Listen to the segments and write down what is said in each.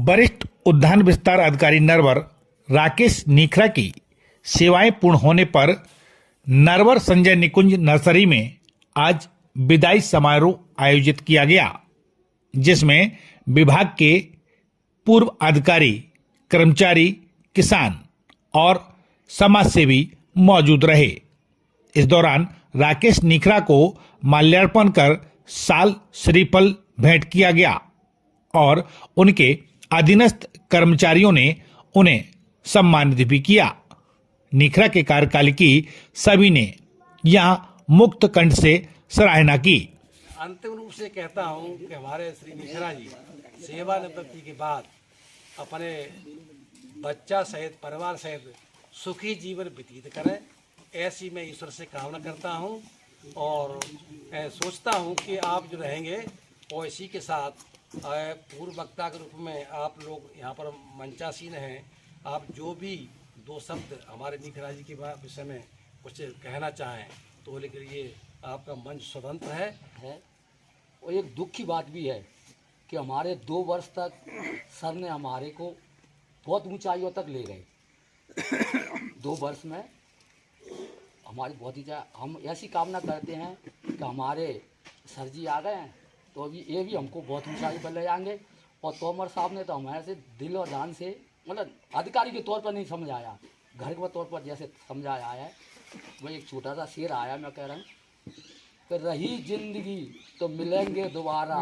वरिष्ठ उद्यान विस्तार अधिकारी नरवर राकेश नीखरा की सेवाएं पूर्ण होने पर नरवर संजय निकुंज नर्सरी में आज विदाई समारोह आयोजित किया गया, जिसमें विभाग के पूर्व अधिकारी, कर्मचारी, किसान और समाजसेवी मौजूद रहे। इस दौरान राकेश नीखरा को माल्यार्पण कर साल श्रीफल भेंट किया गया और उनके अधीनस्थ कर्मचारियों ने उन्हें सम्मानित भी किया। नीखरा के कार्यकाल की सभी ने यहां मुक्त कंठ से सराहना की। अंतिम रूप से कहता हूं कि हमारे श्री नीखरा जी सेवानिवृत्ति के बाद अपने बच्चा सहित परिवार सहित सुखी जीवन व्यतीत करें, ऐसी मैं ईश्वर से कामना करता हूं और सोचता हूं कि आप जो रहेंगे और इसी के साथ पूर्व वक्ता के रूप में आप लोग यहाँ पर मंचासीन हैं। आप जो भी दो शब्द हमारे नीखरा जी के विषय में कुछ कहना चाहें तो लेकिन ये आपका मंच स्वतंत्र है। और एक दुख की बात भी है कि हमारे 2 वर्ष तक सर ने हमारे को बहुत ऊंचाइयों तक ले गए। 2 वर्ष में हमारी बहुत ही हम ऐसी कामना करते हैं कि हमारे सर जी आ गए हैं तो अभी ये भी हमको बहुत ऊंचाई पर ले जाएंगे। और तोमर साहब ने तो हमारे से दिल और जान से मतलब अधिकारी के तौर पर नहीं समझाया, घर के तौर पर जैसे समझाया है। वह एक छोटा सा शेर आया, मैं कह रहा हूँ कि रही जिंदगी तो मिलेंगे दोबारा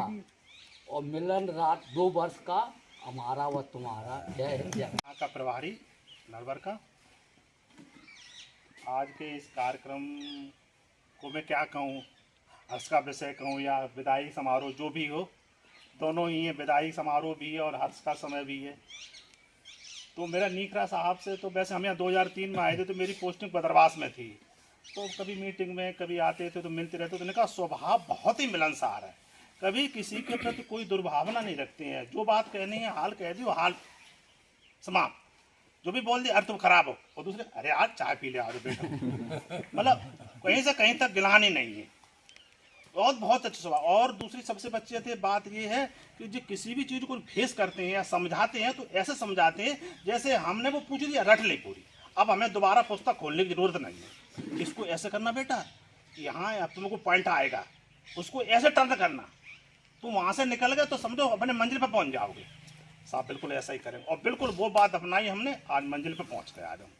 और मिलन रात 2 वर्ष का हमारा व तुम्हारा। जय हिंद जय यहाँ का प्रभारी नरवर का आज के इस कार्यक्रम को मैं क्या कहूँ, हर्ष का विषय कहूँ या विदाई समारोह जो भी हो, दोनों ही है। विदाई समारोह भी है और हर्ष का समय भी है। तो मेरा नीखरा साहब से तो वैसे हम यहाँ 2003 में आए थे तो मेरी पोस्टिंग बदरवास में थी, तो कभी मीटिंग में कभी आते थे तो मिलते रहते। तो उन्होंने कहा स्वभाव बहुत ही मिलनसार है, कभी किसी के प्रति कोई दुर्भावना नहीं रखते हैं। जो बात कहनी है हाल कह दी, हाल समाप्त। जो भी बोल दी अरे तुम खराब हो, और दूसरे अरे आज चाय पी ले आज बेटा। मतलब कहीं से कहीं तक गिलानी नहीं है, बहुत अच्छा स्वभाव। और दूसरी सबसे अच्छी बात ये है कि जो किसी भी चीज़ को फेस करते हैं या समझाते हैं तो ऐसे समझाते हैं जैसे हमने वो पूछ लिया रट ले पूरी, अब हमें दोबारा पुस्तक खोलने की जरूरत नहीं है। इसको ऐसे करना बेटा, यहाँ अब तुमको पॉइंट आएगा, उसको ऐसे टर्न करना, तुम वहाँ से निकल गए तो समझो अपने मंजिल पर पहुँच जाओगे। साहब बिल्कुल ऐसा ही करें और बिल्कुल वो बात अपनाई हमने, आज मंजिल पर पहुँच गए। आज हम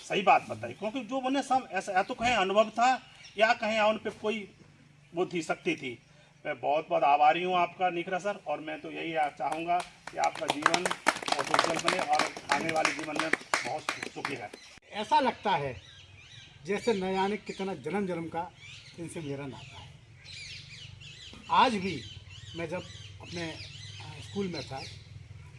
सही बात बताई, क्योंकि जो उन्हें सब ऐसा तो कहें अनुभव था या कहें उन पर कोई वो थी शक्ति थी। मैं बहुत बहुत आभारी हूँ आपका नीखरा सर, और मैं तो यही चाहूँगा कि आपका जीवन बहुत उज्जवल बने और आने वाले जीवन में बहुत सुखी है। ऐसा लगता है जैसे न जाने कितना जन्म जन्म का इनसे मेरा नाता है। आज भी मैं जब अपने स्कूल में था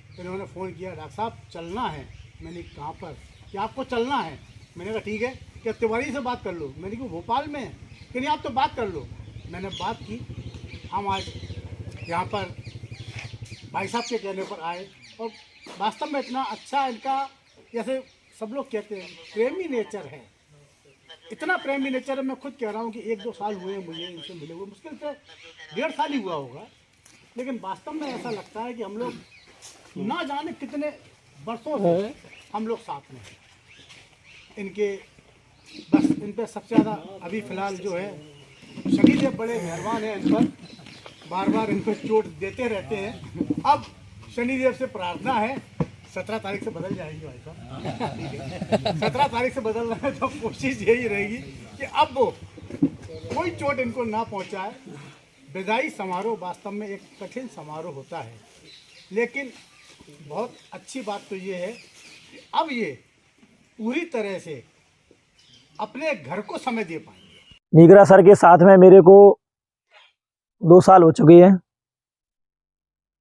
तो इन्होंने फ़ोन किया, डॉक्टर साहब चलना है। मैंने कहाँ पर, कि आपको चलना है? मैंने कहा ठीक है, क्या तिवारी से बात कर लो? मैंने कहा भोपाल में है कि नहीं, आप तो बात कर लो। मैंने बात की, हम आज यहाँ पर भाई साहब के कहने पर आए और वास्तव में इतना अच्छा इनका, जैसे सब लोग कहते हैं प्रेमी नेचर है, इतना प्रेमी नेचर है। मैं खुद कह रहा हूँ कि 1-2 साल हुए हैं मुझे इनसे मिले हुए, मुश्किल से 1.5 साल ही हुआ होगा, लेकिन वास्तव में ऐसा लगता है कि हम लोग ना जाने कितने वर्षों से हम लोग साथ में हैं। इनके बस इन पर सबसे ज़्यादा अभी फ़िलहाल जो है शनिदेव बड़े मेहरबान हैं, इन पर बार बार इन पर चोट देते रहते हैं। अब शनिदेव से प्रार्थना है 17 तारीख से बदल जाएगी भाई साहब, ठीक है 17 तारीख से बदलना है, तो कोशिश यही रहेगी कि अब वो कोई चोट इनको ना पहुंचाए। विदाई समारोह वास्तव में एक कठिन समारोह होता है, लेकिन बहुत अच्छी बात तो ये है कि अब ये पूरी तरह से अपने घर को समय दे पाएंगे। नीखरा सर के साथ में मेरे को 2 साल हो चुके हैं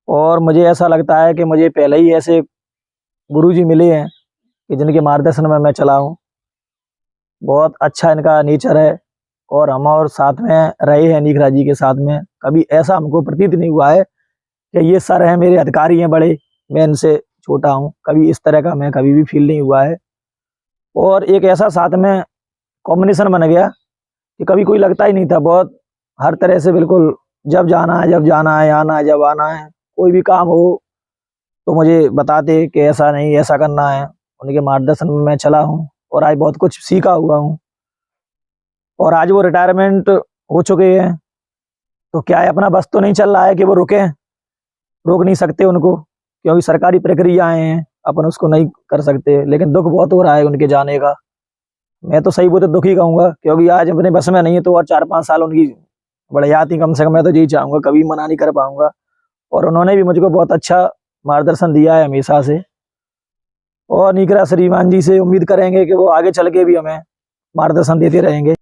और मुझे ऐसा लगता है कि मुझे पहले ही ऐसे गुरुजी मिले हैं कि जिनके मार्गदर्शन में मैं चला हूँ। बहुत अच्छा इनका नेचर है और हम और साथ में रहे हैं नीखरा जी के साथ में। कभी ऐसा हमको प्रतीत नहीं हुआ है कि ये सर हैं मेरे अधिकारी हैं बड़े, मैं इनसे छोटा हूँ। कभी इस तरह का मैं कभी भी फील नहीं हुआ है। और एक ऐसा साथ में कॉम्बिनेशन बन गया कि कभी कोई लगता ही नहीं था। बहुत हर तरह से बिल्कुल जब जाना है, आना है, जब आना है, कोई भी काम हो तो मुझे बताते कि ऐसा नहीं, ऐसा करना है। उनके मार्गदर्शन में मैं चला हूँ और आज बहुत कुछ सीखा हुआ हूँ। और आज वो रिटायरमेंट हो चुके हैं, तो क्या है, अपना बस तो नहीं चल रहा है कि वो रोक नहीं सकते उनको, क्योंकि सरकारी प्रक्रियाएं हैं, अपन उसको नहीं कर सकते। लेकिन दुख बहुत हो रहा है उनके जाने का। मैं तो सही बोलते दुख ही कहूँगा, क्योंकि आज अपने बस में नहीं है तो और 4-5 साल उनकी बढ़ियाती कम से कम, मैं तो यही चाहूँगा, कभी मना नहीं कर पाऊंगा। और उन्होंने भी मुझको बहुत अच्छा मार्गदर्शन दिया है हमेशा से। और नीकरा श्रीमान जी से उम्मीद करेंगे कि वो आगे चल के भी हमें मार्गदर्शन देते रहेंगे।